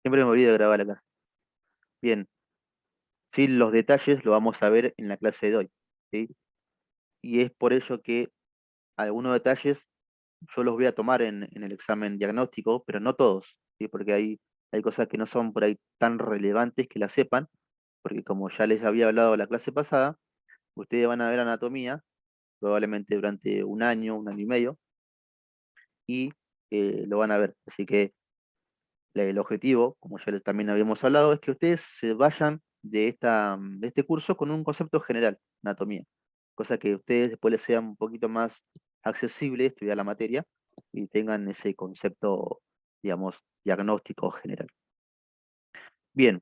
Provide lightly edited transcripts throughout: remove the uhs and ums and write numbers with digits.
Siempre me olvido de grabar acá. Bien, sí, los detalles lo vamos a ver en la clase de hoy, ¿sí? Y es por ello que algunos detalles yo los voy a tomar en el examen diagnóstico, pero no todos, ¿sí? Porque hay cosas que no son por ahí tan relevantes que las sepan, porque como ya les había hablado la clase pasada, ustedes van a ver anatomía, probablemente durante un año y medio, y lo van a ver. Así que el objetivo, como ya también habíamos hablado, es que ustedes se vayan de este curso con un concepto general, anatomía, cosa que a ustedes después les sea un poquito más accesible estudiar la materia y tengan ese concepto, digamos, diagnóstico general. Bien,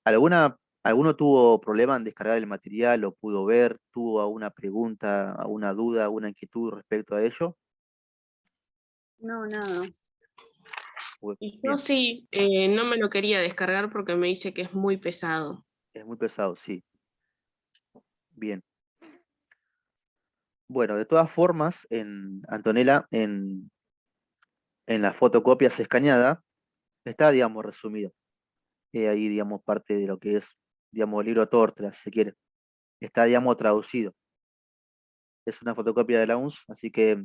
¿alguno tuvo problema en descargar el material, lo pudo ver, tuvo alguna pregunta, alguna duda, alguna inquietud respecto a ello? No, nada. Y yo Bien, sí, no me lo quería descargar porque me dice que es muy pesado. es muy pesado, sí. Bien. Bueno, de todas formas, en Antonella, en las fotocopias escaneadas, está, digamos, resumido. Ahí, digamos, parte de lo que es, digamos, el libro Tórtola, si se quiere. Está, digamos, traducido. Es una fotocopia de la UNS, así que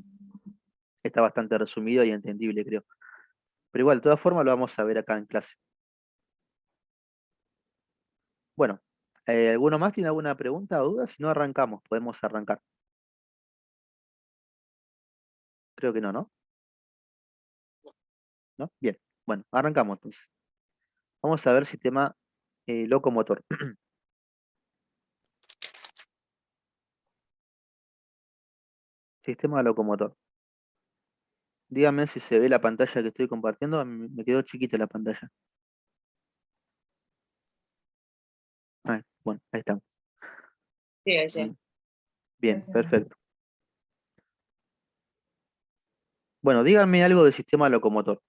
está bastante resumido y entendible, creo. Pero igual, de todas formas, lo vamos a ver acá en clase. Bueno, ¿alguno más tiene alguna pregunta o duda? Si no, arrancamos, podemos arrancar. Creo que no, ¿no? ¿No? Bien, bueno, arrancamos entonces. Vamos a ver sistema locomotor. Sistema locomotor. Dígame si se ve la pantalla que estoy compartiendo. Me quedó chiquita la pantalla. Bueno, ahí estamos. Sí, ahí sí. Mm, Bien, perfecto. Bueno, díganme algo del sistema locomotor.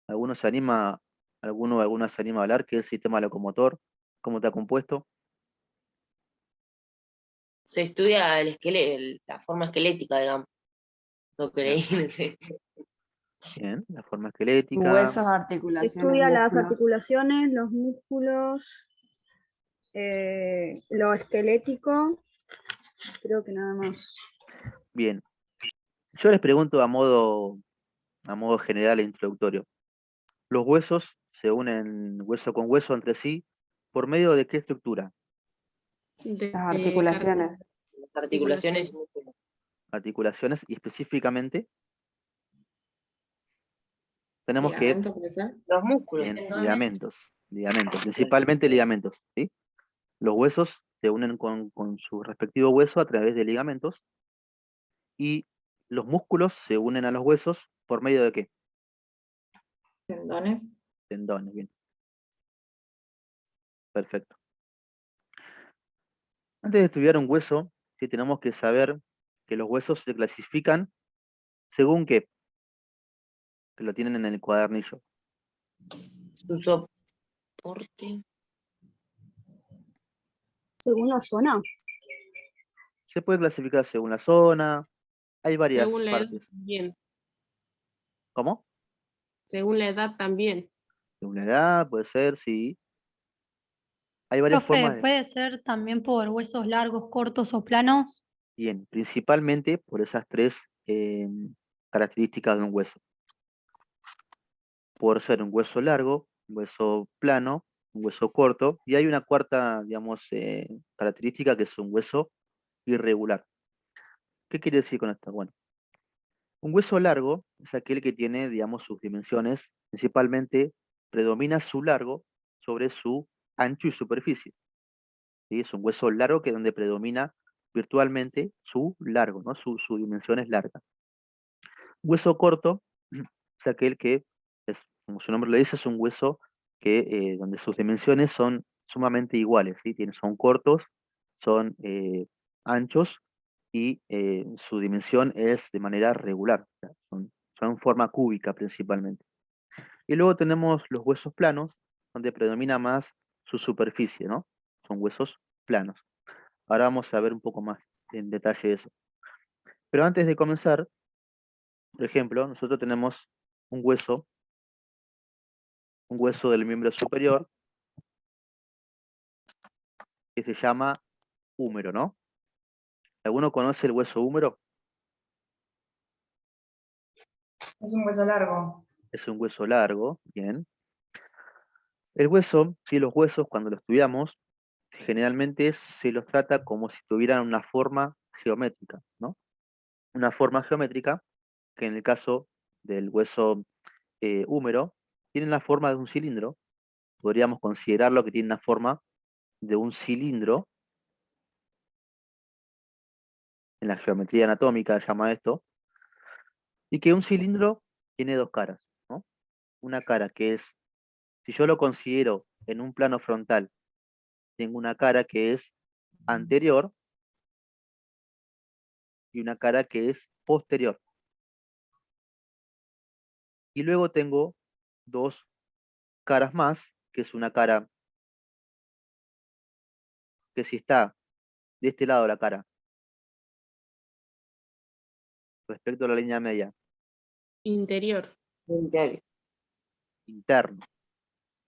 ¿Alguno se anima, alguna se anima a hablar qué es el sistema locomotor? ¿Cómo está compuesto? Se estudia la forma esquelética, digamos. Lo que Bien, leí, no sé. bien, la forma esquelética. Huesos, articulaciones, Estudia las músculos. articulaciones, los músculos, lo esquelético, creo que nada más. Bien. Yo les pregunto a modo general e introductorio. ¿Los huesos se unen hueso con hueso entre sí por medio de qué estructura? De, Las articulaciones. Las articulaciones y músculos. Articulaciones y específicamente tenemos que ¿Ligamento puede ser? Los músculos. en ligamentos, principalmente ligamentos, ¿sí? Los huesos se unen con su respectivo hueso a través de ligamentos y los músculos se unen a los huesos por medio de qué? Tendones. Tendones, bien, perfecto. Antes de estudiar un hueso, sí tenemos que saber que los huesos se clasifican según qué, que lo tienen en el cuadernillo. Su soporte. Según la zona. Se puede clasificar según la zona, hay varias según la edad partes. también. ¿Cómo? Según la edad también. Según la edad, puede ser, sí. Hay varias Profe, formas de... ¿puede ser también por huesos largos, cortos o planos? Bien, principalmente por esas tres eh, características de un hueso. Por ser un hueso largo, un hueso plano, un hueso corto, y hay una cuarta, digamos, característica que es un hueso irregular. ¿Qué quiere decir con esto? Bueno, un hueso largo es aquel que tiene, digamos, sus dimensiones, principalmente predomina su largo sobre su ancho y superficie. ¿Sí? Es un hueso largo que es donde predomina virtualmente su largo, ¿no? Su dimensión es larga. Hueso corto es aquel que, es, como su nombre lo dice, es un hueso que, donde sus dimensiones son sumamente iguales, ¿sí? Son cortos, son anchos y su dimensión es de manera regular, o sea, son en forma cúbica principalmente. Y luego tenemos los huesos planos, donde predomina más su superficie, ¿no? Son huesos planos. Ahora vamos a ver un poco más en detalle eso. Pero antes de comenzar, por ejemplo, nosotros tenemos un hueso un hueso del miembro superior que se llama húmero, ¿no? ¿Alguno conoce el hueso húmero? Es un hueso largo. Es un hueso largo, bien. El hueso, sí, los huesos, cuando los estudiamos, generalmente se los trata como si tuvieran una forma geométrica, ¿no? Una forma geométrica que en el caso del hueso húmero tiene la forma de un cilindro. Podríamos considerarlo que tiene una forma de un cilindro. En la geometría anatómica se llama esto. Y que un cilindro tiene dos caras, ¿no? Una cara que es, si yo lo considero en un plano frontal, tengo una cara que es anterior y una cara que es posterior. Y luego tengo dos caras más, que es una cara que si está de este lado la cara respecto a la línea media, Interior. Interior. interno,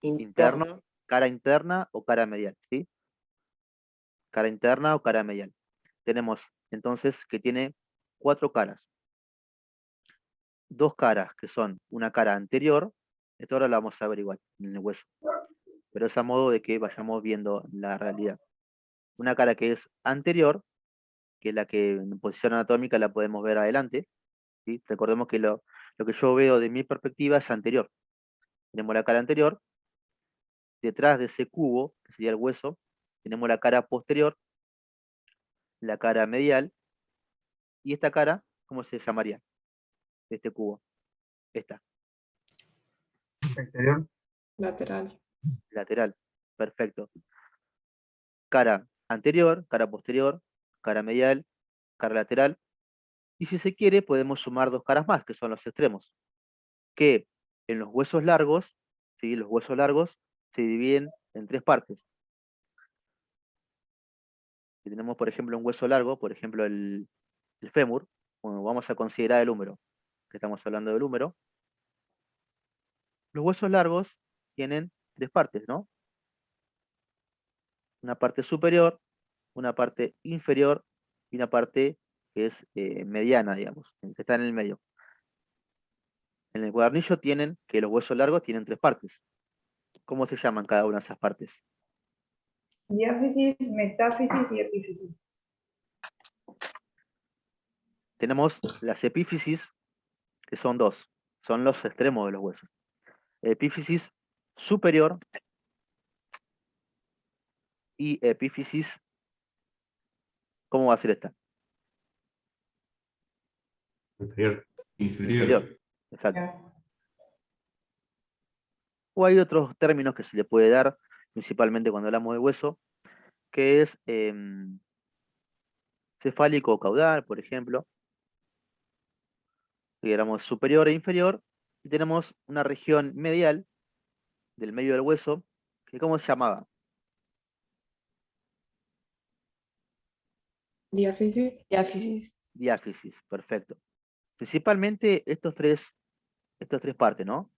Interno. cara interna o cara medial, ¿sí? Cara interna o cara medial. Tenemos entonces que tiene cuatro caras. Dos caras que son una cara anterior, esto ahora lo vamos a ver igual en el hueso, pero es a modo de que vayamos viendo la realidad. Una cara que es anterior, que es la que en posición anatómica la podemos ver adelante, ¿sí? Recordemos que lo que yo veo de mi perspectiva es anterior. Tenemos la cara anterior, detrás de ese cubo, que sería el hueso, tenemos la cara posterior, la cara medial, y esta cara, ¿cómo se llamaría? Este cubo, esta, Exterior. Lateral. lateral, perfecto. Cara anterior, cara posterior, cara medial, cara lateral, y si se quiere podemos sumar dos caras más, que son los extremos, que en los huesos largos, ¿sí? Los huesos largos se dividen en tres partes. Si tenemos, por ejemplo, un hueso largo, por ejemplo, el fémur, bueno, vamos a considerar el húmero, que estamos hablando del húmero. Los huesos largos tienen tres partes, ¿no? Una parte superior, una parte inferior y una parte que es mediana, digamos, que está en el medio. En el cuadernillo tienen que los huesos largos tienen tres partes. ¿Cómo se llaman cada una de esas partes? Diáfisis, metáfisis y epífisis. Tenemos las epífisis, que son dos, son los extremos de los huesos. Epífisis superior y epífisis, ¿cómo va a ser esta? Inferior. Inferior. Exacto. Ya. O hay otros términos que se le puede dar, principalmente cuando hablamos de hueso, que es cefálico o caudal, por ejemplo. Y hablamos superior e inferior, y tenemos una región medial del medio del hueso, que ¿cómo se llamaba? Diáfisis. Diáfisis. Diáfisis, perfecto. Principalmente estos tres partes, ¿no?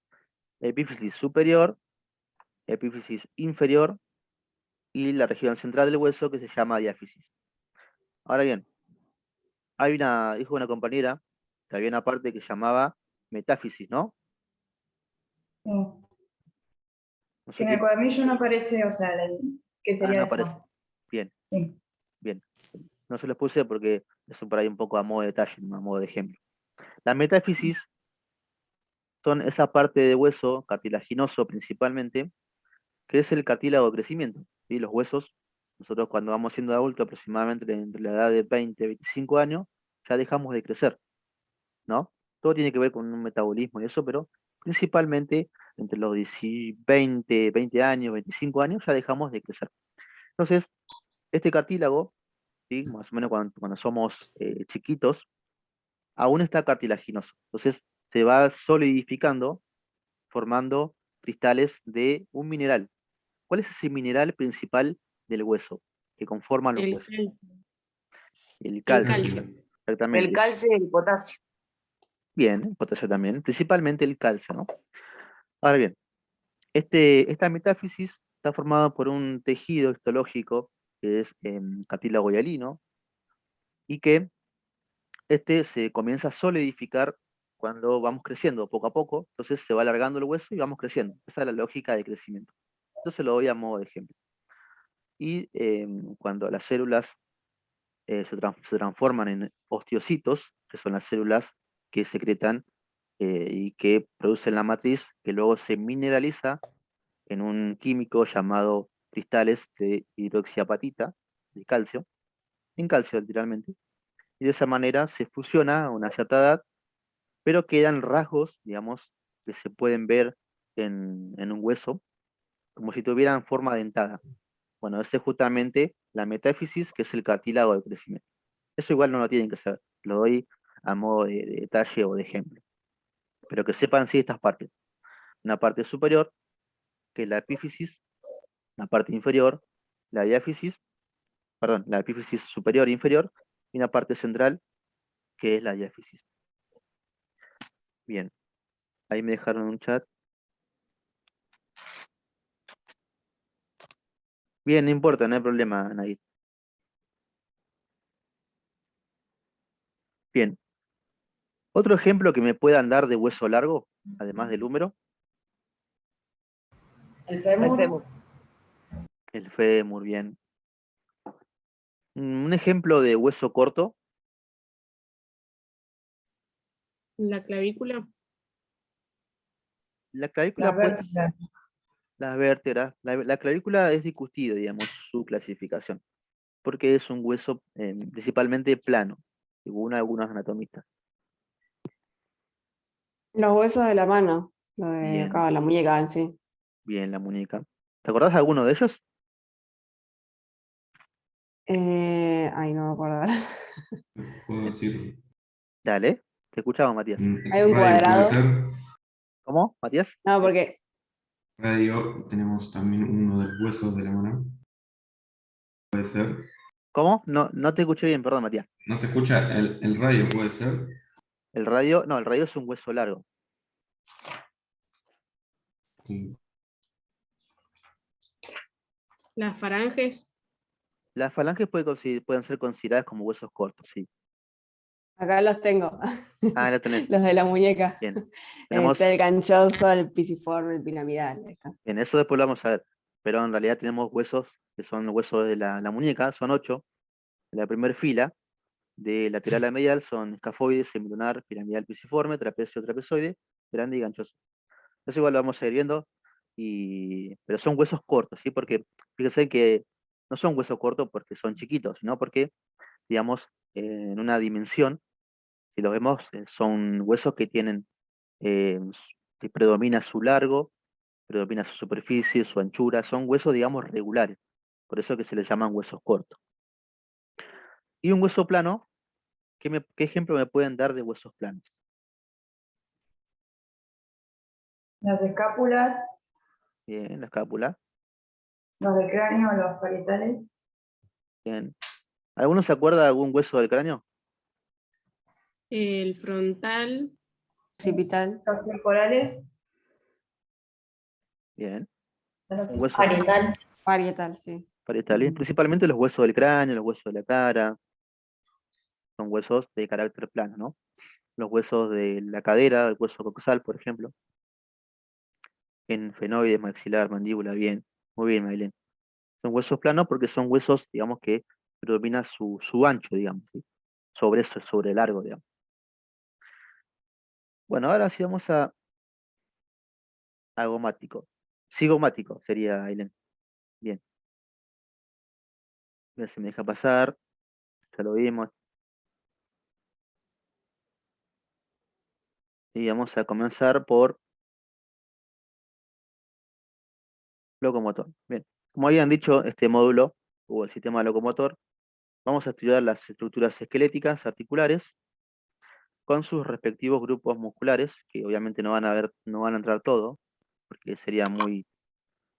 Epífisis superior, epífisis inferior y la región central del hueso que se llama diáfisis. Ahora bien, dijo una compañera que había una parte que llamaba metáfisis, ¿no? No. No sé En el qué. cuadernillo no aparece, o sea, ¿qué sería No eso? aparece. Bien, Sí. bien. No se los puse porque es por ahí un poco a modo de detalle, a modo de ejemplo. La metáfisis son esa parte de hueso cartilaginoso principalmente, que es el cartílago de crecimiento. ¿Sí? Los huesos, nosotros cuando vamos siendo adultos, aproximadamente entre la edad de 20 y 25 años, ya dejamos de crecer, ¿no? Todo tiene que ver con un metabolismo y eso, pero principalmente entre los 20 años, 25 años, ya dejamos de crecer. Entonces, este cartílago, ¿sí? Más o menos cuando somos chiquitos, aún está cartilaginoso. Entonces, se va solidificando, formando cristales de un mineral. ¿Cuál es ese mineral principal del hueso que conforman los El huesos? calcio. El calcio. El Exactamente. calcio y el potasio. Bien, potasio también, principalmente el calcio, ¿no? Ahora bien, Esta metáfisis está formada por un tejido histológico que es cartílago hialino y que se comienza a solidificar cuando vamos creciendo poco a poco, entonces se va alargando el hueso y vamos creciendo. Esa es la lógica de crecimiento. Entonces lo doy a modo de ejemplo. Y cuando las células se transforman en osteocitos, que son las células que secretan y que producen la matriz, que luego se mineraliza en un químico llamado cristales de hidroxiapatita, de calcio, en calcio literalmente, y de esa manera se fusiona a una cierta edad, pero quedan rasgos, digamos, que se pueden ver en un hueso, como si tuvieran forma dentada. Bueno, esa es justamente la metáfisis, que es el cartílago de crecimiento. Eso igual no lo tienen que saber, lo doy a modo de detalle o de ejemplo. Pero que sepan sí estas partes. Una parte superior, que es la epífisis, la parte inferior, la diáfisis, perdón, la epífisis superior e inferior, y una parte central, que es la diáfisis. Bien, ahí me dejaron un chat. Bien, no importa, no hay problema, Nair. Bien, otro ejemplo que me puedan dar de hueso largo, además del húmero, El El fémur. fémur. el fémur, bien. Un ejemplo de hueso corto, La clavícula. la clavícula, Las pues, vértebras. las vértebras, la clavícula es discutido, digamos, su clasificación, porque es un hueso principalmente plano, según algunos anatomistas. Los huesos de la mano. Lo de Bien, acá, la muñeca en sí. bien, la muñeca. ¿Te acordás de alguno de ellos? Ay, no me acuerdo. Puedo decir, Dale, te escuchamos, Matías. Hay un radio puede cuadrado. ser. ¿Cómo, Matías? No, porque Radio, tenemos también uno del hueso de la mano. Puede ser. ¿Cómo? No, no te escuché bien, perdón, Matías. ¿No se escucha? El radio puede ser. El radio, no, el radio es un hueso largo. Sí. Las faranges. Las falanges pueden ser consideradas como huesos cortos, sí. acá los tengo. Ah, lo tenés. Los de la muñeca. Bien. Tenemos, Está el ganchoso, el pisiforme, el piramidal. Ahí está. bien, eso después lo vamos a ver. Pero en realidad tenemos huesos que son huesos de la muñeca, son 8. En la primera fila, de lateral a medial, son escafoide, semilunar, piramidal, pisiforme, trapecio, trapezoide, grande y ganchoso. Eso igual lo vamos a ir viendo, pero son huesos cortos, ¿sí? Porque fíjense que no son huesos cortos porque son chiquitos, sino porque, digamos, en una dimensión, si lo vemos, son huesos que tienen, que predomina su largo, predomina su superficie, su anchura, son huesos, digamos, regulares. Por eso que se les llaman huesos cortos. Y un hueso plano, ¿qué ejemplo me pueden dar de huesos planos? Las escápulas, Bien, la escápula. los de cráneo, los parietales, Bien. ¿Alguno se acuerda de algún hueso del cráneo? El frontal. Occipital. los temporales, Bien. los Un hueso Parietal. Parietal, sí. parietal. Principalmente los huesos del cráneo, los huesos de la cara. Son huesos de carácter plano, ¿no? Los huesos de la cadera, el hueso coxal, por ejemplo. En fenoides, maxilar, mandíbula, bien. Muy bien, Maylene. Son huesos planos porque son huesos, digamos, que predomina su ancho, digamos, ¿sí? Sobre eso, sobre el largo, digamos. Bueno, ahora sí vamos a agomático. Cigomático sería, Aileen. Bien. A ver si me deja pasar. Ya lo vimos. Y vamos a comenzar por locomotor. Bien. Como habían dicho, este módulo, o el sistema locomotor, vamos a estudiar las estructuras esqueléticas articulares con sus respectivos grupos musculares, que obviamente no van a entrar todos, porque sería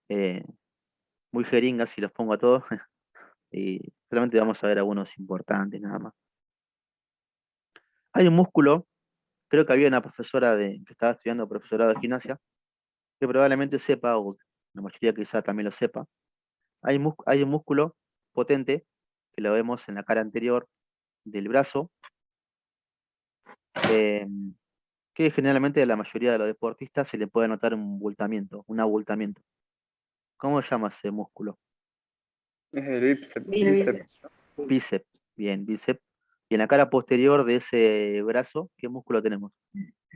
eh, muy jeringa si los pongo a todos, y solamente vamos a ver algunos importantes nada más. Hay un músculo, creo que había una profesora que estaba estudiando profesorado de gimnasia, que probablemente sepa, o la mayoría quizá también lo sepa, hay un músculo potente que lo vemos en la cara anterior del brazo, que generalmente a la mayoría de los deportistas se le puede notar un abultamiento. ¿Cómo se llama ese músculo? Es el bíceps. Bíceps. Bíceps. Bien, bíceps. Y en la cara posterior de ese brazo, ¿qué músculo tenemos?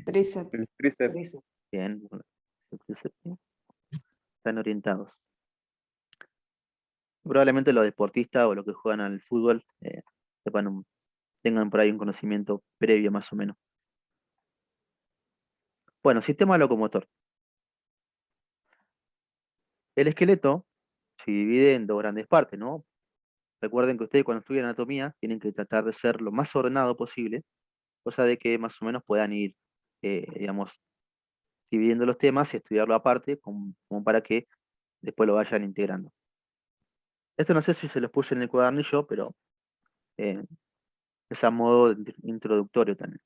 Tríceps. El tríceps. Bien, bueno, el tríceps, ¿sí? Están orientados. Probablemente los deportistas o los que juegan al fútbol tengan por ahí un conocimiento previo más o menos. Bueno, sistema locomotor. El esqueleto se divide en dos grandes partes, ¿no? Recuerden que ustedes cuando estudian anatomía tienen que tratar de ser lo más ordenado posible, cosa de que más o menos puedan ir, digamos, dividiendo los temas y estudiarlo aparte, como para que después lo vayan integrando. Esto no sé si se los puse en el cuadernillo, pero es a modo introductorio también.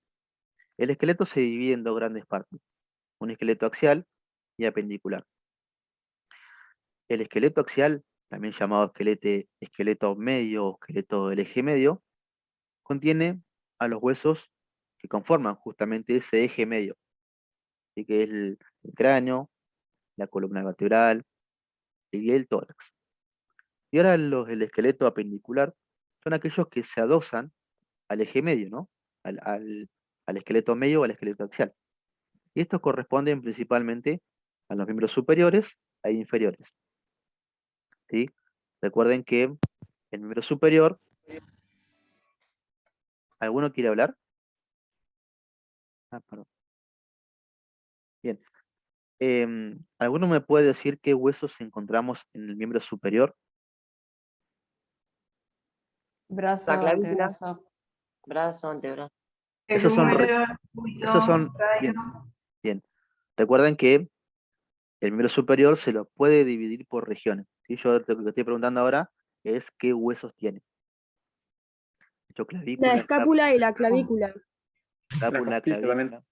El esqueleto se divide en dos grandes partes, un esqueleto axial y apendicular. El esqueleto axial, también llamado esqueleto medio o esqueleto del eje medio, contiene a los huesos que conforman justamente ese eje medio, así que es el cráneo, la columna vertebral y el tórax. Y ahora el esqueleto apendicular son aquellos que se adosan al eje medio, ¿no? Al esqueleto medio o al esqueleto axial. Y estos corresponden principalmente a los miembros superiores e inferiores, ¿sí? Recuerden que el miembro superior, ¿alguno quiere hablar? Ah, perdón. Bien. ¿Alguno me puede decir qué huesos encontramos en el miembro superior? Brazo, La clavícula. antebrazo. Brazo, antebrazo. Esos son, bien, bien. Recuerden que el miembro superior se lo puede dividir por regiones, ¿sí? Yo lo que estoy preguntando ahora es qué huesos tiene. De hecho, La clavícula, escápula y la clavícula. escápula, costilla también. clavícula.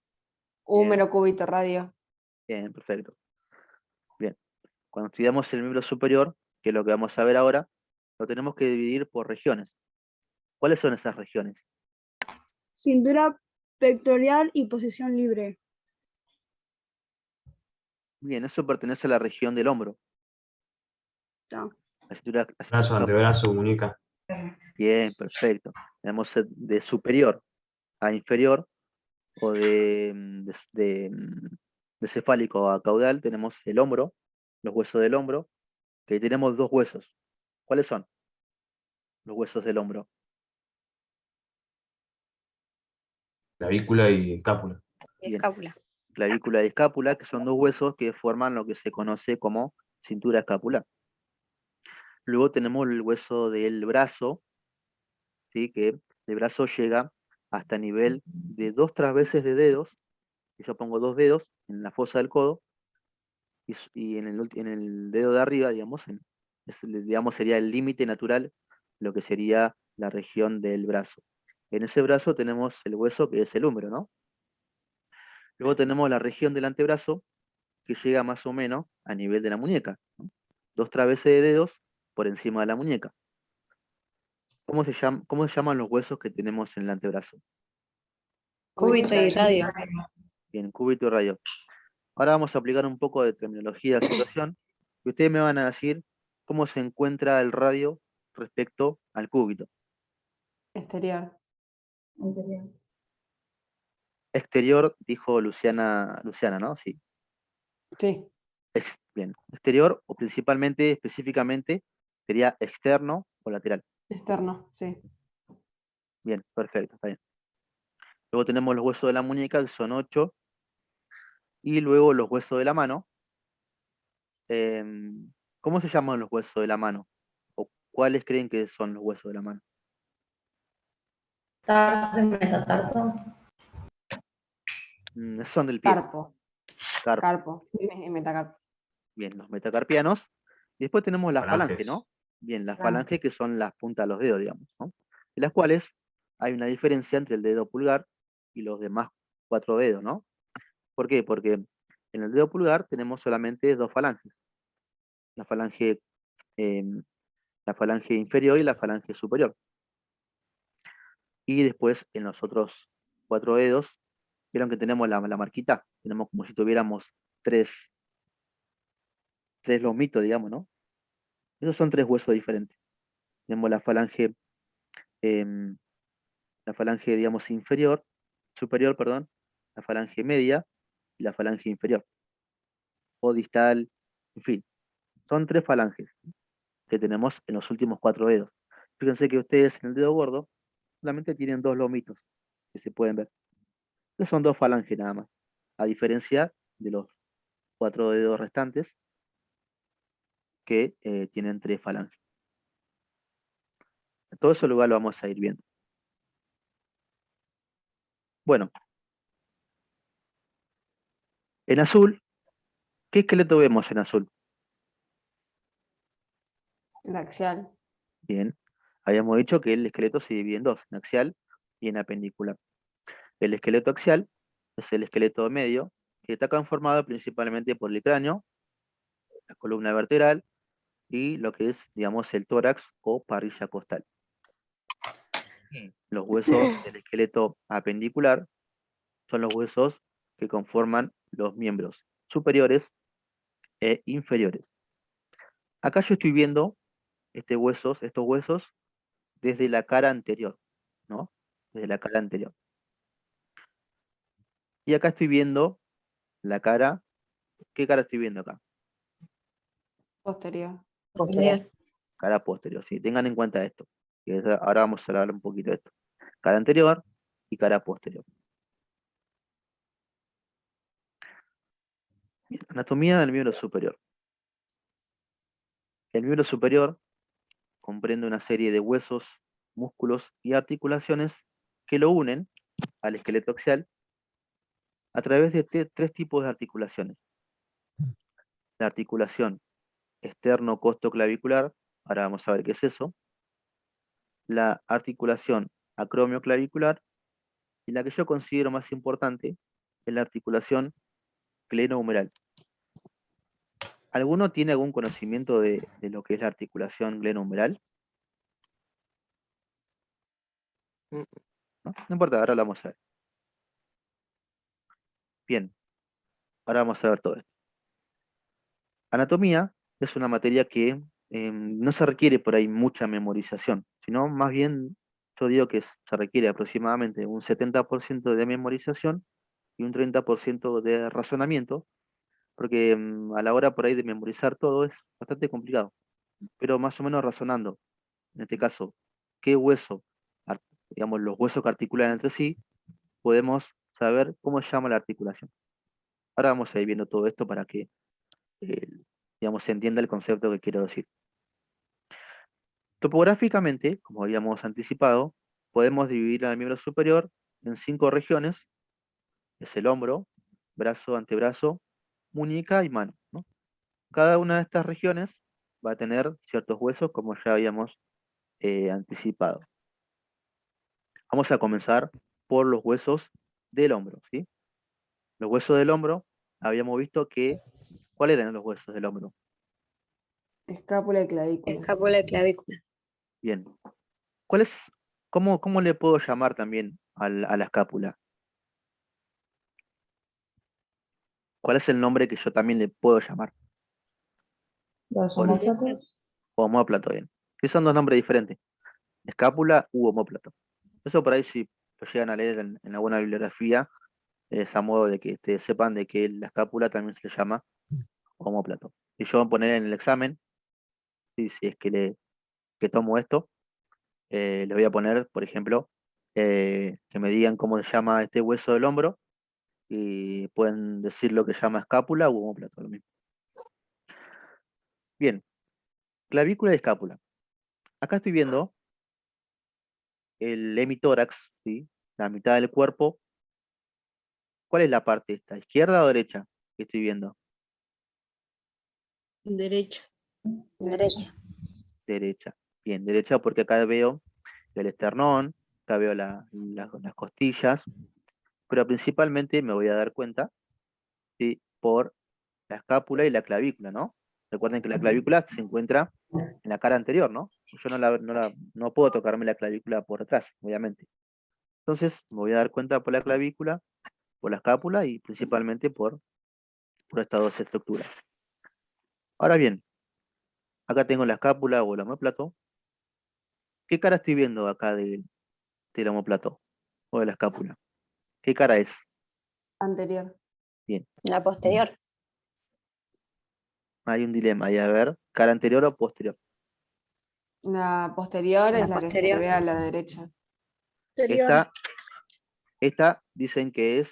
Húmero, cúbito, radio. Bien, perfecto. Bien. Cuando estudiamos el miembro superior, que es lo que vamos a ver ahora, lo tenemos que dividir por regiones. ¿Cuáles son esas regiones? Cintura pectoral y posición libre. Bien, eso pertenece a la región del hombro. Está. La Brazo, cintura- antebrazo, muñeca. Bien, perfecto. Tenemos de superior a inferior o de cefálico a caudal, tenemos el hombro, los huesos del hombro, que tenemos dos huesos. ¿Cuáles son los huesos del hombro? Clavícula y escápula. Bien. Escápula. Clavícula y escápula, que son dos huesos que forman lo que se conoce como cintura escapular. Luego tenemos el hueso del brazo, ¿sí? Que el brazo llega hasta nivel de dos trasveces de dedos, y yo pongo dos dedos en la fosa del codo, y en el dedo de arriba, digamos, digamos sería el límite natural, lo que sería la región del brazo. En ese brazo tenemos el hueso que es el húmero, ¿no? Luego tenemos la región del antebrazo, que llega más o menos a nivel de la muñeca, ¿no? Dos traveses de dedos por encima de la muñeca. ¿Cómo se llaman los huesos que tenemos en el antebrazo? Cúbito y radio. Bien, cúbito y radio. Ahora vamos a aplicar un poco de terminología de situación, y ustedes me van a decir cómo se encuentra el radio respecto al cúbito. Exterior. Exterior, dijo Luciana, ¿no? Sí. Sí. Bien. Exterior, o principalmente, específicamente, sería externo o lateral. Externo, sí. Bien, perfecto, está bien. Luego tenemos los huesos de la muñeca, que son 8, y luego los huesos de la mano. ¿Cómo se llaman los huesos de la mano? ¿O cuáles creen que son los huesos de la mano? Tarso y metatarso. Son del pie. Carpo. Carpo. Carpo. Y metacarpo. Bien, los metacarpianos. Y después tenemos las falanges, Falanges. ¿no? Bien, las falanges que son las puntas de los dedos, digamos, ¿no? En las cuales hay una diferencia entre el dedo pulgar y los demás 4 dedos, ¿no? ¿Por qué? Porque En el dedo pulgar tenemos solamente dos falanges. La falange, la falange inferior y la falange superior. Y después en los otros 4 dedos, vieron que tenemos la marquita. Tenemos como si tuviéramos tres lomitos, digamos, ¿no? Esos son 3 huesos diferentes. Tenemos la falange, digamos, superior, perdón, la falange media y la falange inferior, o distal, en fin. Son 3 falanges que tenemos en los últimos 4 dedos. Fíjense que ustedes en el dedo gordo solamente tienen 2 lomitos que se pueden ver. Entonces son 2 falanges nada más, a diferencia de los 4 dedos restantes que tienen 3 falanges. Todo eso lugar lo vamos a ir viendo. Bueno, en azul, ¿qué esqueleto vemos en azul? El axial. Bien, habíamos dicho que el esqueleto se divide en dos, en axial y en apendicular. El esqueleto axial es el esqueleto medio, que está conformado principalmente por el cráneo, la columna vertebral y lo que es, digamos, el tórax o parrilla costal. Los huesos del esqueleto apendicular son los huesos que conforman los miembros superiores e inferiores. Acá yo estoy viendo estos huesos desde la cara anterior, ¿no? Desde la cara anterior. Y acá estoy viendo la cara. ¿Qué cara estoy viendo acá? Posterior. Posterior. Cara posterior, sí. Tengan en cuenta esto. Ahora vamos a hablar un poquito de esto. Cara anterior y cara posterior. Bien, anatomía del miembro superior. El miembro superior comprende una serie de huesos, músculos y articulaciones que lo unen al esqueleto axial a través de 3 tipos de articulaciones. La articulación externo-costoclavicular, ahora vamos a ver qué es eso. La articulación acromioclavicular y la que yo considero más importante es la articulación glenohumeral. ¿Alguno tiene algún conocimiento de lo que es la articulación glenohumeral? Mm. ¿No? No importa, ahora lo vamos a ver. Bien, ahora vamos a ver todo esto. Anatomía es una materia que no se requiere por ahí mucha memorización, sino más bien yo digo que se requiere aproximadamente un 70% de memorización y un 30% de razonamiento, porque a la hora por ahí de memorizar todo es bastante complicado, pero más o menos razonando, en este caso, qué hueso, digamos, los huesos que articulan entre sí, podemos saber cómo se llama la articulación. Ahora vamos a ir viendo todo esto para que, eh, digamos, se entienda el concepto que quiero decir. Topográficamente, como habíamos anticipado, podemos dividir al miembro superior en 5 regiones, es el hombro, brazo, antebrazo, muñeca y mano, ¿no? Cada una de estas regiones va a tener ciertos huesos, como ya habíamos anticipado. Vamos a comenzar por los huesos del hombro, ¿sí? Los huesos del hombro, habíamos visto que, ¿cuáles eran los huesos del hombro? Escápula y clavícula. Escápula y clavícula. Bien. ¿Cómo le puedo llamar también a la escápula? ¿Cuál es el nombre que yo también le puedo llamar? Los Ol- homóplatos. Omóplato, bien. Que son 2 nombres diferentes. Escápula u omóplato. Eso por ahí si lo llegan a leer en alguna bibliografía, es a modo de que sepan de que la escápula también se le llama omóplato. Y yo voy a poner en el examen, si es que tomo esto, les voy a poner, por ejemplo, que me digan cómo se llama este hueso del hombro, y pueden decir lo que se llama escápula u omóplato, lo mismo. Bien, clavícula y escápula. Acá estoy viendo el hemitórax, ¿sí? La mitad del cuerpo. ¿Cuál es la parte esta? ¿Izquierda o derecha que estoy viendo? Derecho. Derecha. Derecha. Bien, derecha porque acá veo el esternón, acá veo las costillas, pero principalmente me voy a dar cuenta, ¿sí? por la escápula y la clavícula, ¿no? Recuerden que la clavícula se encuentra en la cara anterior, ¿no? Yo no puedo tocarme la clavícula por atrás, obviamente. Entonces, me voy a dar cuenta por la clavícula, por la escápula y principalmente por estas dos estructuras. Ahora bien, acá tengo la escápula o el omóplato. ¿Qué cara estoy viendo acá del omóplato o de la escápula? ¿Qué cara es? Anterior. La posterior. Hay un dilema ahí, a ver, cara anterior o posterior. La posterior La es la que se posterior. ve a la derecha. Posterior. Esta dicen que es,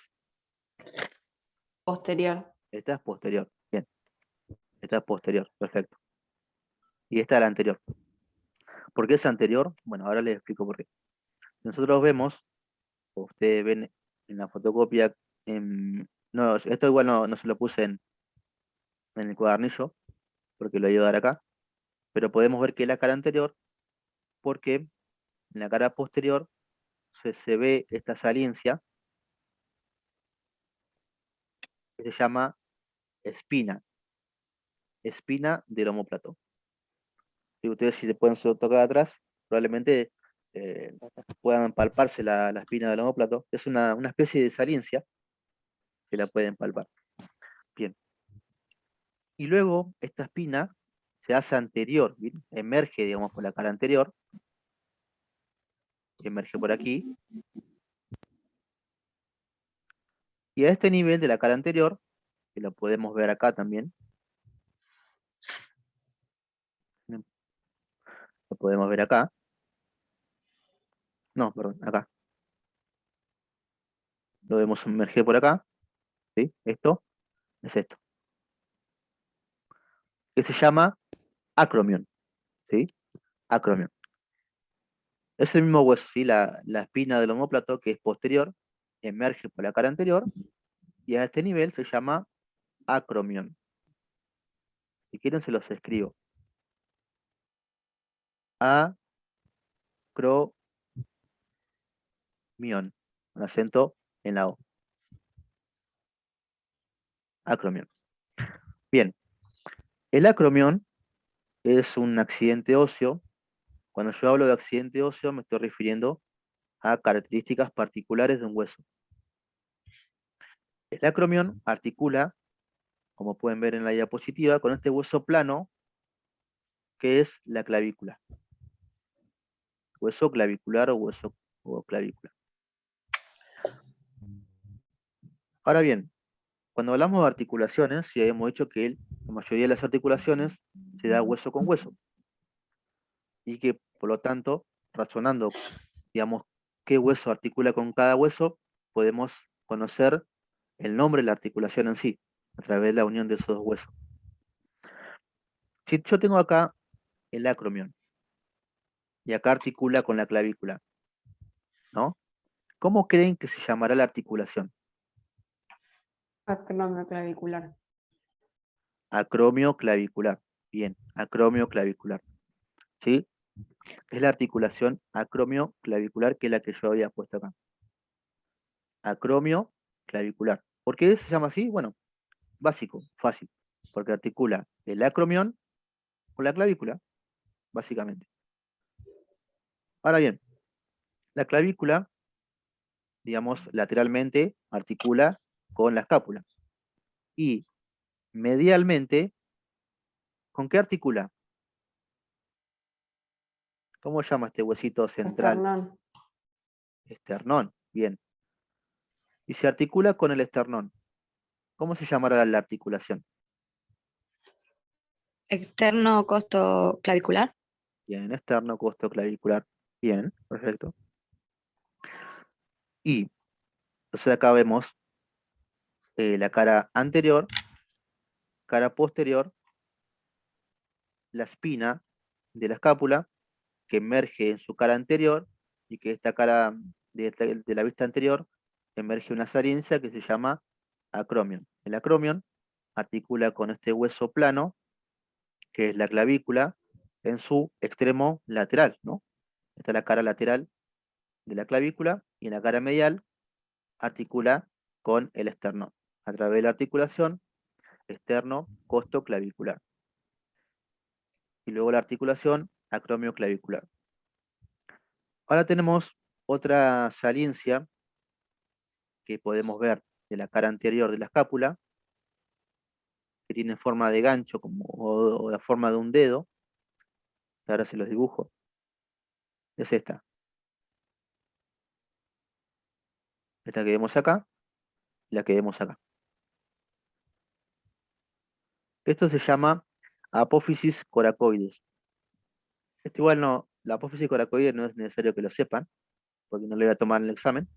Posterior. esta es posterior, bien. Esta es posterior, perfecto. Y esta es la anterior. ¿Por qué es anterior? Bueno, ahora les explico por qué. Nosotros vemos, o ustedes ven en la fotocopia, no, esto igual no se lo puse en el cuadernillo, porque lo iba a dar acá, pero podemos ver que es la cara anterior, porque en la cara posterior se ve esta saliencia que se llama espina del omóplato. Si ustedes si se pueden tocar atrás, probablemente puedan palparse la espina del omóplato. Es una especie de saliencia que la pueden palpar. Bien. Y luego esta espina se hace anterior, ¿bien? Emerge, digamos, por la cara anterior. Emerge por aquí. Y a este nivel de la cara anterior, que lo podemos ver acá también, lo podemos ver acá. No, perdón, acá. Lo vemos emerger por acá. ¿Sí? Esto es esto. Que se llama acromion. ¿Sí? Acromion. Es el mismo hueso, ¿sí? La espina del omóplato, que es posterior, emerge por la cara anterior, y a este nivel se llama acromion. Si quieren se los escribo. Acromion. Un acento en la O. Acromion. Bien. El acromion es un accidente óseo. Cuando yo hablo de accidente óseo me estoy refiriendo a características particulares de un hueso. El acromion articula, como pueden ver en la diapositiva, con este hueso plano que es la clavícula. Hueso clavicular o clavícula. Ahora bien, cuando hablamos de articulaciones, ya hemos dicho que la mayoría de las articulaciones se da hueso con hueso. Y que, por lo tanto, razonando, digamos, qué hueso articula con cada hueso, podemos conocer el nombre de la articulación en sí, a través de la unión de esos dos huesos. Si yo tengo acá el acromion, y acá articula con la clavícula, ¿no? ¿Cómo creen que se llamará la articulación? Acromio clavicular. Acromio clavicular. Bien, acromio clavicular. ¿Sí? Es la articulación acromio clavicular, que es la que yo había puesto acá. Acromio clavicular. ¿Por qué se llama así? Bueno, básico, fácil. Porque articula el acromion con la clavícula, básicamente. Ahora bien, la clavícula, digamos, lateralmente articula con la escápula. Y medialmente, ¿con qué articula? ¿Cómo se llama este huesito central? Esternón. Esternón, bien. Y se articula con el esternón. ¿Cómo se llamará la articulación? Externo costo clavicular. Bien, externo costo clavicular. Bien, perfecto. Y entonces acá vemos la cara anterior, cara posterior, la espina de la escápula, que emerge en su cara anterior, y que esta cara de la vista anterior emerge una saliencia que se llama acromion. El acromion articula con este hueso plano, que es la clavícula, en su extremo lateral, ¿no? Esta es la cara lateral de la clavícula, y en la cara medial articula con el esternón. A través de la articulación externo costoclavicular. Y luego la articulación acromioclavicular. Ahora tenemos otra saliencia que podemos ver de la cara anterior de la escápula, que tiene forma de gancho o la forma de un dedo. Ahora se los dibujo. Es esta. Esta que vemos acá y la que vemos acá. Esto se llama apófisis coracoides. Esto igual no, la apófisis coracoides no es necesario que lo sepan, porque no le voy a tomar el examen,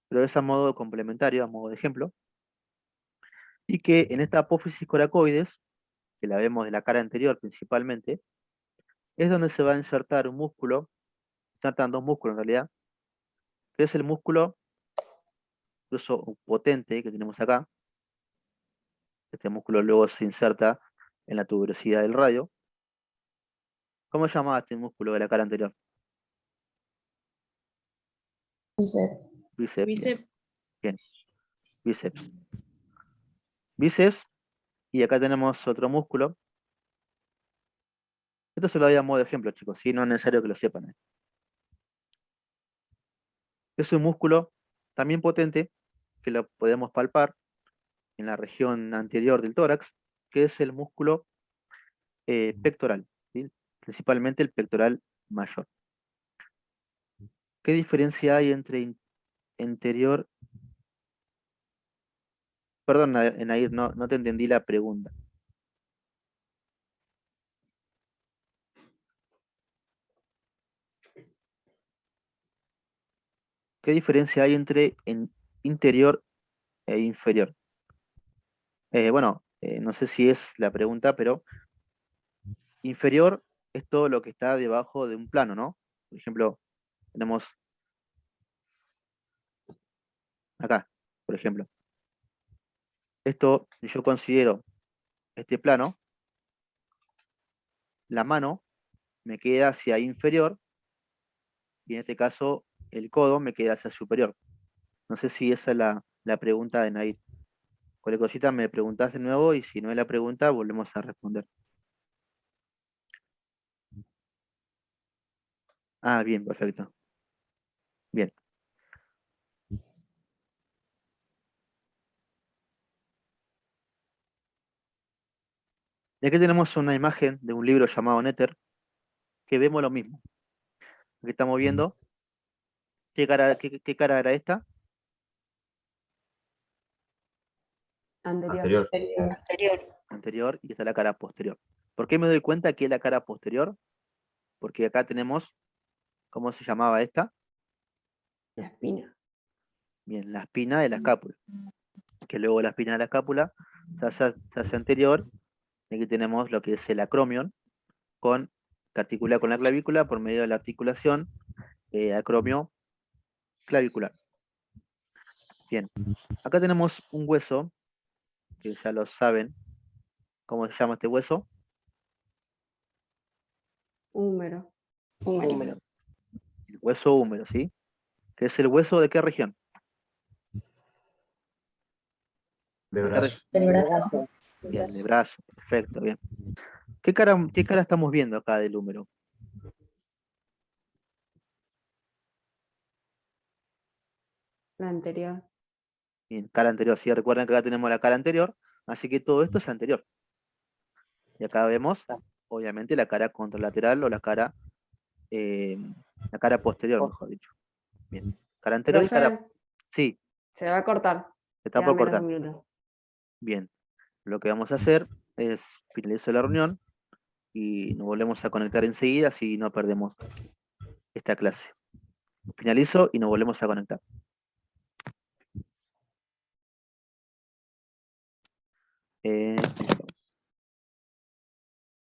pero es a modo complementario, a modo de ejemplo. Y que en esta apófisis coracoides, que la vemos de la cara anterior principalmente, es donde se va a insertar un músculo, insertan dos músculos en realidad, que es el músculo incluso potente que tenemos acá. Este músculo luego se inserta en la tuberosidad del radio. ¿Cómo se llamaba este músculo de la cara anterior? Bíceps. Bíceps. Bíceps. Bien. Bíceps. Bíceps. Y acá tenemos otro músculo. Esto se lo doy a modo de ejemplo, chicos, ¿sí? No es necesario que lo sepan. Es un músculo también potente que lo podemos palpar en la región anterior del tórax, que es el músculo pectoral, ¿sí? Principalmente el pectoral mayor. ¿Qué diferencia hay entre interior? Perdón, Nair, no te entendí la pregunta. ¿Qué diferencia hay entre interior e inferior? Bueno, no sé si es la pregunta, pero inferior es todo lo que está debajo de un plano, ¿no? Por ejemplo, tenemos acá, por ejemplo. Esto yo considero este plano, la mano me queda hacia inferior y en este caso el codo me queda hacia superior. No sé si esa es la pregunta de Nair. Cualquier cosita me preguntás de nuevo y si no es la pregunta volvemos a responder. Ah, bien, perfecto. Bien. Y aquí tenemos una imagen de un libro llamado Netter, que vemos lo mismo. Aquí estamos viendo. ¿Qué cara era esta? Anterior. Anterior, y esta es la cara posterior. ¿Por qué me doy cuenta que es la cara posterior? Porque acá tenemos, ¿cómo se llamaba esta? La espina. Bien, la espina de la escápula. Que luego la espina de la escápula se hace anterior, y aquí tenemos lo que es el acromion, que articula con la clavícula por medio de la articulación acromio clavicular. Bien, acá tenemos un hueso, que ya lo saben, ¿cómo se llama este hueso? Húmero. Húmero. El hueso húmero, ¿sí? ¿Que es el hueso de qué región? De ¿De qué brazo. Del brazo. Bien, de brazo, perfecto, bien. ¿Qué cara estamos viendo acá del húmero? La anterior. Bien, cara anterior, sí, recuerden que acá tenemos la cara anterior, así que todo esto es anterior. Y acá vemos, obviamente, la cara contralateral o la cara posterior, mejor dicho. Bien, cara anterior y cara... Profe, Sí, se va a cortar. está Queda por menos de cortar. un minuto. Bien, lo que vamos a hacer es finalizar la reunión y nos volvemos a conectar enseguida si no perdemos esta clase. Finalizo y nos volvemos a conectar.